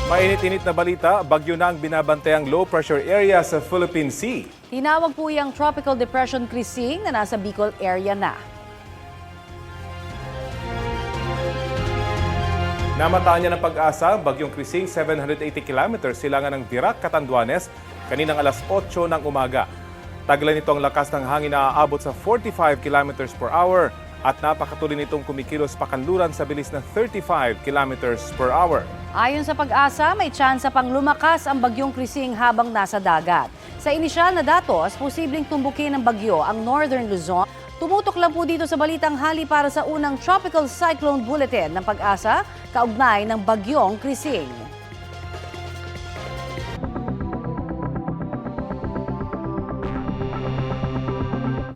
Mainit-init na balita, bagyo na ang binabantayang low pressure area sa Philippine Sea. Tinawag po yung Tropical Depression Krising na nasa Bicol area na. Namataan niya ng pag-asa, bagyong Krising 780 kilometers silangan ng Virac, Catanduanes, kaninang alas 8 ng umaga. Taglan nito ang lakas ng hangin na aabot sa 45 kilometers per hour at napakatuloy nitong kumikilos pakanluran sa bilis na 35 kilometers per hour. Ayon sa pag-asa, may tsansa pang lumakas ang bagyong Krising habang nasa dagat. Sa inisyal na datos, posibleng tumbukin ng bagyo ang Northern Luzon. Tumutok lang po dito sa Balitang Hali para sa unang Tropical Cyclone Bulletin ng pag-asa, kaugnay ng bagyong Krising.